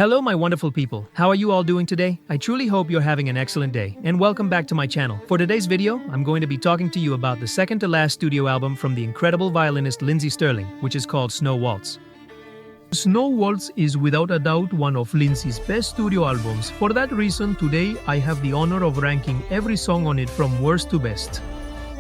Hello, my wonderful people. How are you all doing today? I truly hope you're having an excellent day, and welcome back to my channel. For today's video, I'm going to be talking to you about the second to last studio album from the incredible violinist Lindsey Stirling, which is called Snow Waltz. Snow Waltz is without a doubt one of Lindsey's best studio albums. For that reason, today I have the honor of ranking every song on it from worst to best.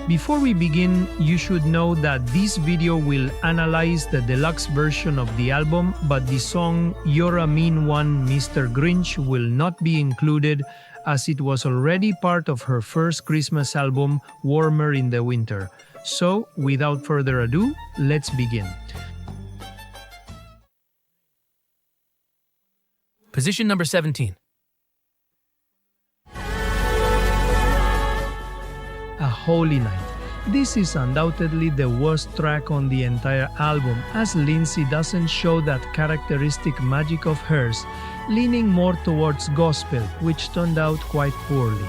Before we begin, you should know that this video will analyze the deluxe version of the album, but the song You're a Mean One, Mr. Grinch will not be included as it was already part of her first Christmas album, Warmer in the Winter. So, without further ado, let's begin. Position number 17. A Holy Night. This is undoubtedly the worst track on the entire album, as Lindsey doesn't show that characteristic magic of hers, leaning more towards gospel, which turned out quite poorly.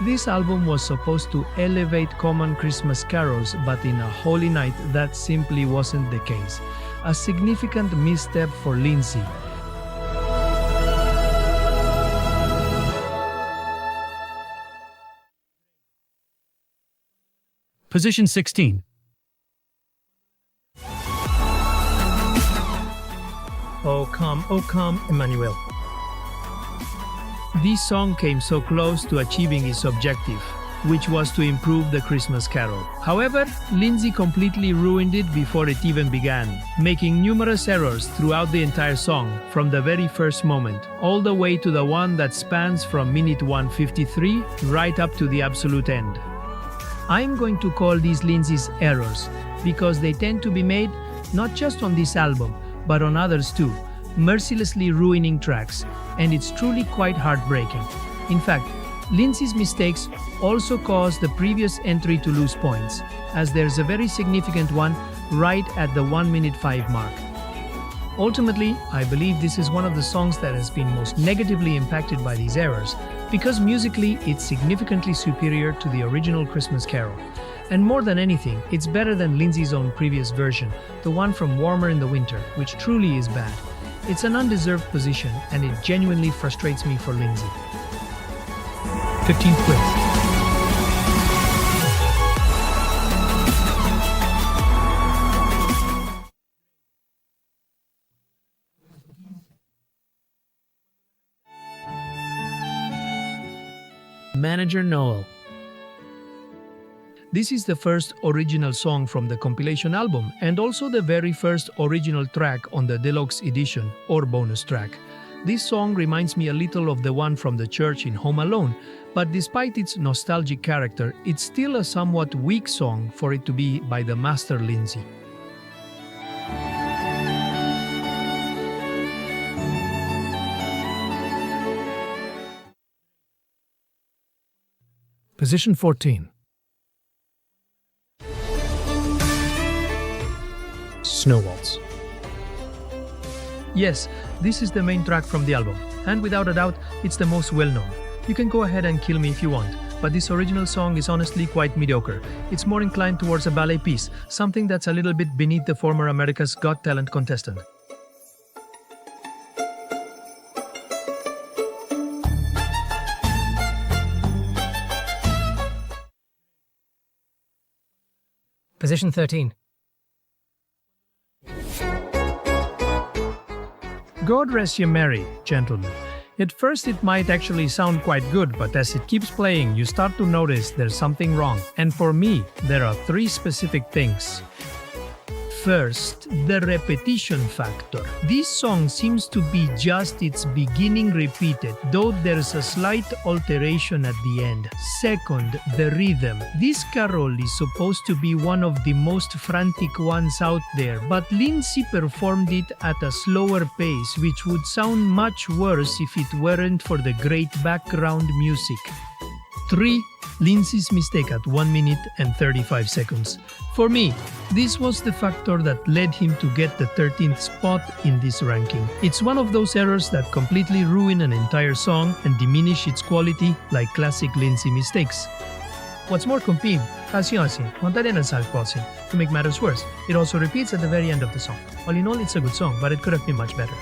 This album was supposed to elevate common Christmas carols, but in A Holy Night that simply wasn't the case. A significant misstep for Lindsey. Position 16. Oh come, Emmanuel. This song came so close to achieving its objective, which was to improve the Christmas carol. However, Lindsey completely ruined it before it even began, making numerous errors throughout the entire song, from the very first moment, all the way to the one that spans from minute 153 right up to the absolute end. I'm going to call these Lindsey's errors, because they tend to be made not just on this album, but on others too, mercilessly ruining tracks, and it's truly quite heartbreaking. In fact, Lindsey's mistakes also caused the previous entry to lose points, as there's a very significant one right at the 1 minute 5 mark. Ultimately, I believe this is one of the songs that has been most negatively impacted by these errors, because musically it's significantly superior to the original Christmas carol. And more than anything, it's better than Lindsey's own previous version, the one from Warmer in the Winter, which truly is bad. It's an undeserved position, and it genuinely frustrates me for Lindsey. 15th place. Manager Noel. This is the first original song from the compilation album, and also the very first original track on the deluxe edition or bonus track. This song reminds me a little of the one from the church in Home Alone, but despite its nostalgic character, it's still a somewhat weak song for it to be by the master Lindsey. Position 14. Snow Waltz. Yes, this is the main track from the album, and without a doubt, it's the most well-known. You can go ahead and kill me if you want, but this original song is honestly quite mediocre. It's more inclined towards a ballet piece, something that's a little bit beneath the former America's Got Talent contestant. Position 13. God rest you merry, gentlemen. At first it might actually sound quite good, but as it keeps playing, you start to notice there's something wrong. And for me, there are 3 specific things. First, the repetition factor. This song seems to be just its beginning repeated, though there's a slight alteration at the end. Second, the rhythm. This carol is supposed to be one of the most frantic ones out there, but Lindsey performed it at a slower pace, which would sound much worse if it weren't for the great background music. 3. Lindsey's mistake at 1 minute and 35 seconds. For me, this was the factor that led him to get the 13th spot in this ranking. It's one of those errors that completely ruin an entire song and diminish its quality like classic Lindsey mistakes. What's more, compim, Kasi-kasi, Montaden and Salposin. To make matters worse, it also repeats at the very end of the song. All in all, it's a good song, but it could have been much better.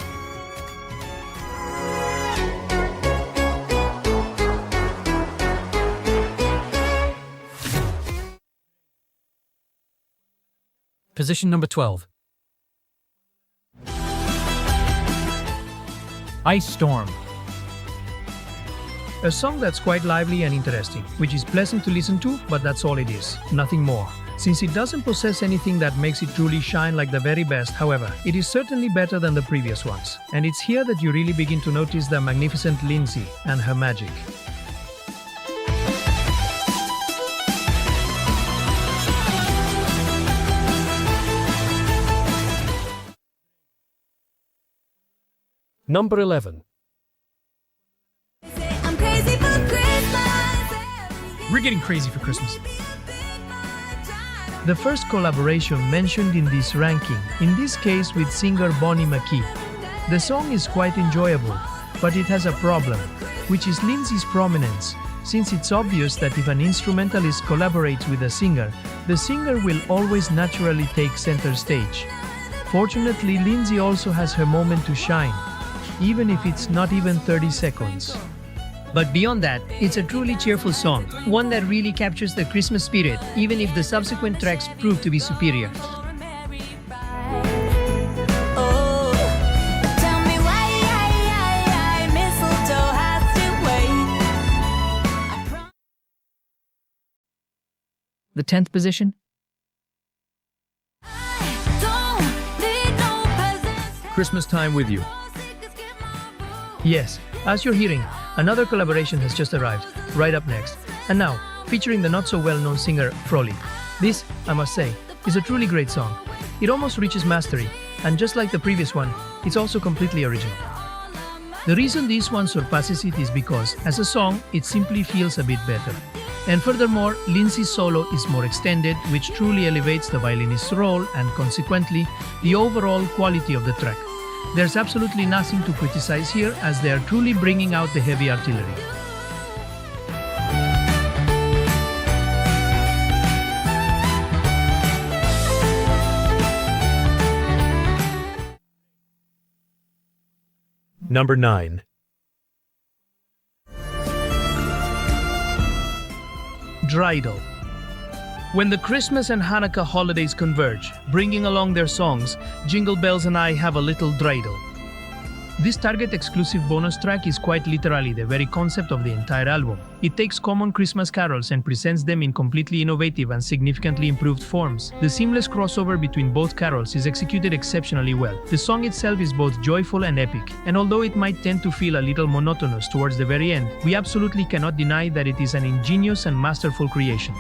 Position number 12. Ice Storm. A song that's quite lively and interesting, which is pleasant to listen to, but that's all it is, nothing more. Since it doesn't possess anything that makes it truly shine like the very best, however, it is certainly better than the previous ones. And it's here that you really begin to notice the magnificent Lindsey and her magic. Number 11. I'm crazy for Christmas. We're getting crazy for Christmas. The first collaboration mentioned in this ranking, in this case with singer Bonnie McKee. The song is quite enjoyable, but it has a problem, which is Lindsey's prominence, since it's obvious that if an instrumentalist collaborates with a singer, the singer will always naturally take center stage. Fortunately, Lindsey also has her moment to shine, even if it's not even 30 seconds. But beyond that, it's a truly cheerful song, one that really captures the Christmas spirit, even if the subsequent tracks prove to be superior. Oh, tell me why mistletoe has to wait. The 10th position? Don't need no possession. Christmas Time with You. Yes, as you're hearing, another collaboration has just arrived, right up next. And now, featuring the not-so-well-known singer Froley. This, I must say, is a truly great song. It almost reaches mastery, and just like the previous one, it's also completely original. The reason this one surpasses it is because, as a song, it simply feels a bit better. And furthermore, Lindsey's solo is more extended, which truly elevates the violinist's role and, consequently, the overall quality of the track. There's absolutely nothing to criticize here, as they are truly bringing out the heavy artillery. Number 9. Dreidel. When the Christmas and Hanukkah holidays converge, bringing along their songs, Jingle Bells and I Have a Little Dreidel. This Target-exclusive bonus track is quite literally the very concept of the entire album. It takes common Christmas carols and presents them in completely innovative and significantly improved forms. The seamless crossover between both carols is executed exceptionally well. The song itself is both joyful and epic, and although it might tend to feel a little monotonous towards the very end, we absolutely cannot deny that it is an ingenious and masterful creation.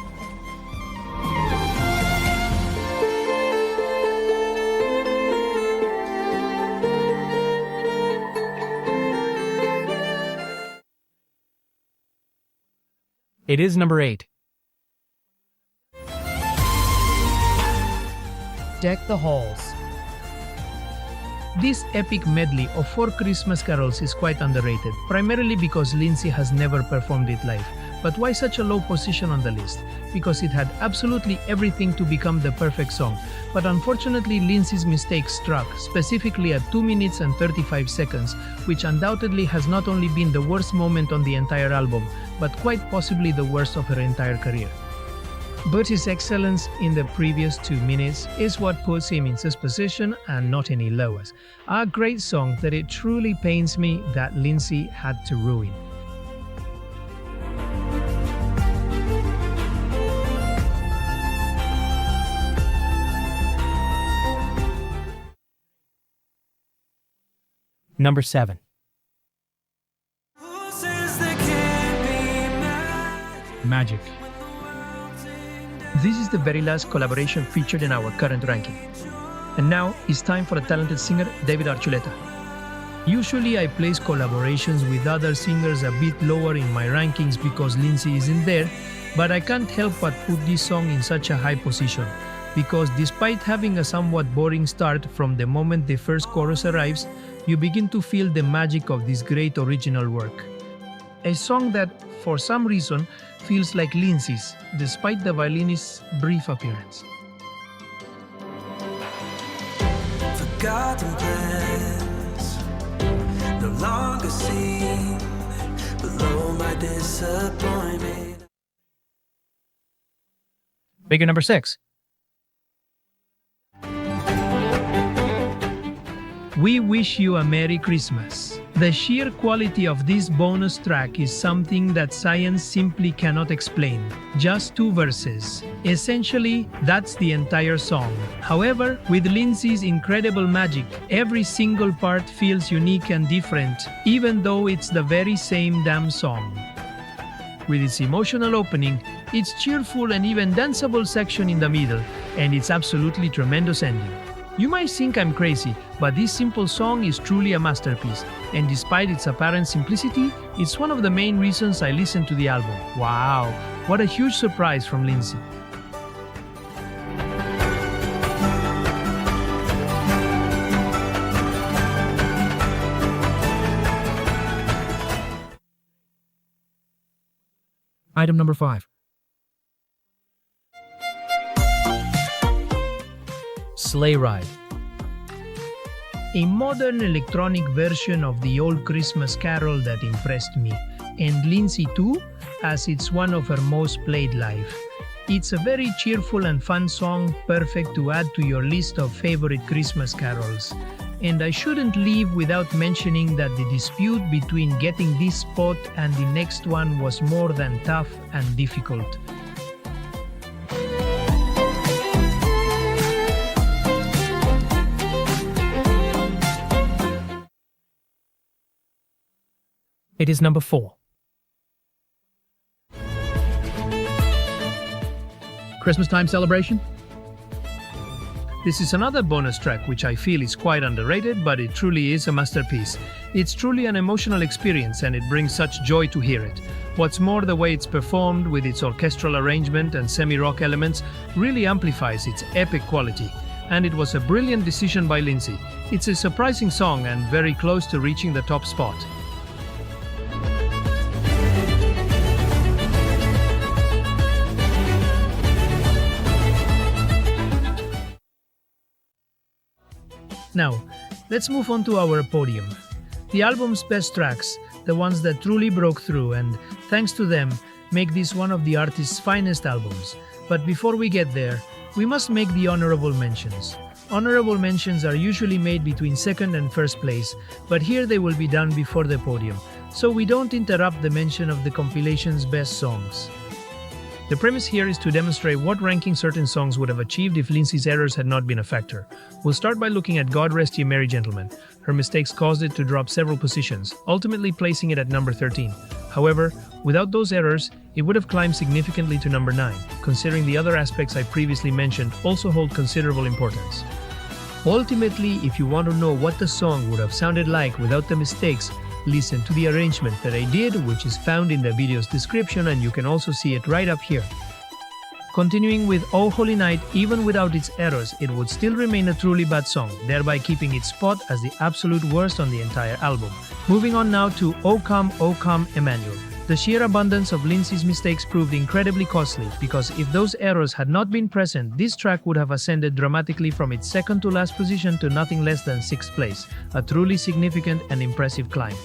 It is number 8. Deck the Halls. This epic medley of 4 Christmas carols is quite underrated, primarily because Lindsey has never performed it live. But why such a low position on the list? Because it had absolutely everything to become the perfect song. But unfortunately, Lindsey's mistake struck, specifically at 2 minutes and 35 seconds, which undoubtedly has not only been the worst moment on the entire album, but quite possibly the worst of her entire career. But his excellence in the previous 2 minutes is what puts him in this position and not any lower. A great song that it truly pains me that Lindsey had to ruin. Number 7. Magic. This is the very last collaboration featured in our current ranking. And now it's time for a talented singer, David Archuleta. Usually I place collaborations with other singers a bit lower in my rankings because Lindsey isn't there, but I can't help but put this song in such a high position, because despite having a somewhat boring start from the moment the first chorus arrives, you begin to feel the magic of this great original work. A song that, for some reason, feels like Lindsey's, despite the violinist's brief appearance. Forgotten plans no longer seem below my disappointment. Figure number 6. We wish you a Merry Christmas. The sheer quality of this bonus track is something that science simply cannot explain. Just 2 verses. Essentially, that's the entire song. However, with Lindsey's incredible magic, every single part feels unique and different, even though it's the very same damn song. With its emotional opening, its cheerful and even danceable section in the middle, and its absolutely tremendous ending. You might think I'm crazy, but this simple song is truly a masterpiece, and despite its apparent simplicity, it's one of the main reasons I listen to the album. Wow, what a huge surprise from Lindsey. Item number 5. Sleigh Ride. A modern electronic version of the old Christmas carol that impressed me, and Lindsey too, as it's one of her most played live. It's a very cheerful and fun song, perfect to add to your list of favorite Christmas carols. And I shouldn't leave without mentioning that the dispute between getting this spot and the next one was more than tough and difficult. It is number 4. Christmas time celebration? This is another bonus track which I feel is quite underrated, but it truly is a masterpiece. It's truly an emotional experience and it brings such joy to hear it. What's more, the way it's performed with its orchestral arrangement and semi-rock elements really amplifies its epic quality. And it was a brilliant decision by Lindsey. It's a surprising song and very close to reaching the top spot. Now, let's move on to our podium. The album's best tracks, the ones that truly broke through and, thanks to them, make this one of the artist's finest albums. But before we get there, we must make the honorable mentions. Honorable mentions are usually made between second and first place, but here they will be done before the podium, so we don't interrupt the mention of the compilation's best songs. The premise here is to demonstrate what ranking certain songs would have achieved if Lindsey's errors had not been a factor. We'll start by looking at God Rest Ye Merry Gentlemen. Her mistakes caused it to drop several positions, ultimately placing it at number 13. However, without those errors, it would have climbed significantly to number 9, considering the other aspects I previously mentioned also hold considerable importance. Ultimately, if you want to know what the song would have sounded like without the mistakes, listen to the arrangement that I did, which is found in the video's description, and you can also see it right up here. Continuing with O Holy Night, even without its errors, it would still remain a truly bad song, thereby keeping its spot as the absolute worst on the entire album. Moving on now to O Come, Emmanuel. The sheer abundance of Lindsey's mistakes proved incredibly costly, because if those errors had not been present, this track would have ascended dramatically from its second to last position to nothing less than 6th place, a truly significant and impressive climb.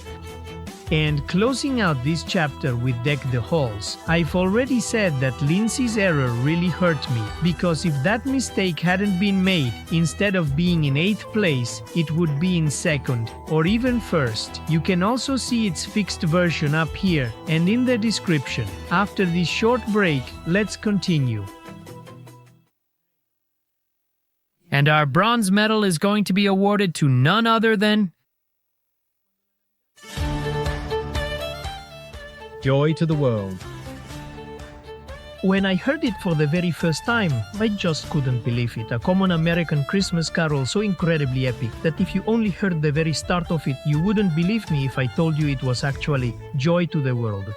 And closing out this chapter with Deck the Halls, I've already said that Lindsey's error really hurt me, because if that mistake hadn't been made, instead of being in 8th place, it would be in 2nd, or even 1st. You can also see its fixed version up here and in the description. After this short break, let's continue. And our bronze medal is going to be awarded to none other than Joy to the World. When I heard it for the very first time, I just couldn't believe it. A common American Christmas carol so incredibly epic that if you only heard the very start of it, you wouldn't believe me if I told you it was actually Joy to the World.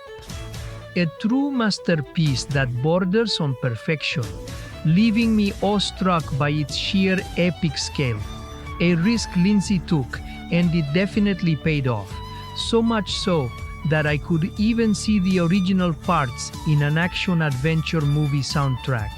A true masterpiece that borders on perfection, leaving me awestruck by its sheer epic scale. A risk Lindsey took, and it definitely paid off. So much so that I could even see the original parts in an action-adventure movie soundtrack.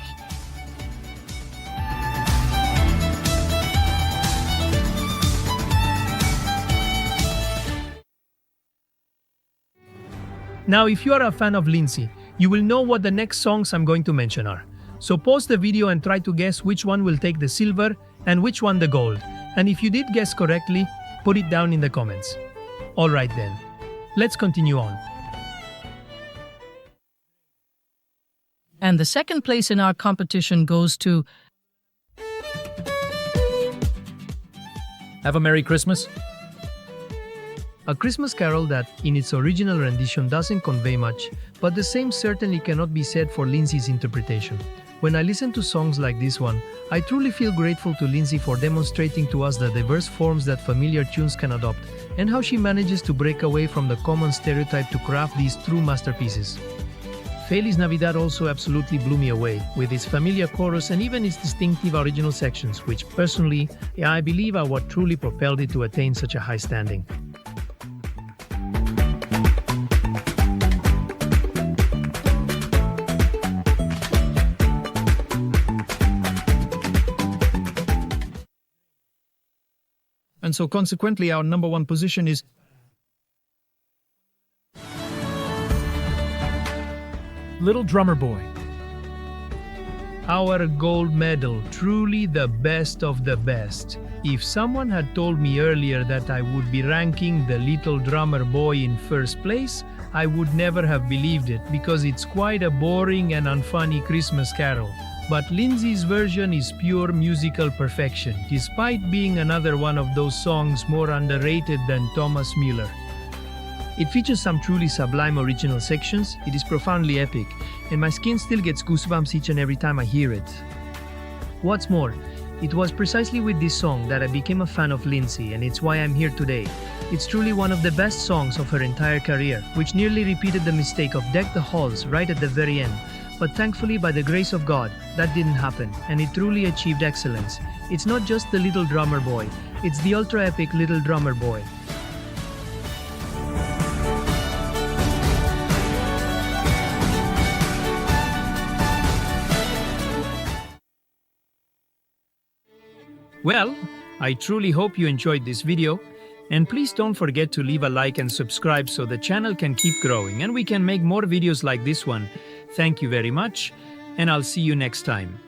Now, if you are a fan of Lindsey, you will know what the next songs I'm going to mention are. So pause the video and try to guess which one will take the silver and which one the gold. And if you did guess correctly, put it down in the comments. Alright then, let's continue on. And the second place in our competition goes to Have a Merry Christmas. A Christmas carol that, in its original rendition, doesn't convey much, but the same certainly cannot be said for Lindsey's interpretation. When I listen to songs like this one, I truly feel grateful to Lindsey for demonstrating to us the diverse forms that familiar tunes can adopt, and how she manages to break away from the common stereotype to craft these true masterpieces. Feliz Navidad also absolutely blew me away, with its familiar chorus and even its distinctive original sections, which personally, I believe are what truly propelled it to attain such a high standing. And so consequently, our number one position is Little Drummer Boy. Our gold medal, truly the best of the best. If someone had told me earlier that I would be ranking the Little Drummer Boy in first place, I would never have believed it, because it's quite a boring and unfunny Christmas carol. But Lindsey's version is pure musical perfection, despite being another one of those songs more underrated than Thomas Müller. It features some truly sublime original sections, it is profoundly epic, and my skin still gets goosebumps each and every time I hear it. What's more, it was precisely with this song that I became a fan of Lindsey, and it's why I'm here today. It's truly one of the best songs of her entire career, which nearly repeated the mistake of Deck the Halls right at the very end. But thankfully, by the grace of God, that didn't happen, and it truly achieved excellence. It's not just the Little Drummer Boy, it's the ultra-epic Little Drummer Boy. Well, I truly hope you enjoyed this video, and please don't forget to leave a like and subscribe so the channel can keep growing and we can make more videos like this one. Thank you very much, and I'll see you next time.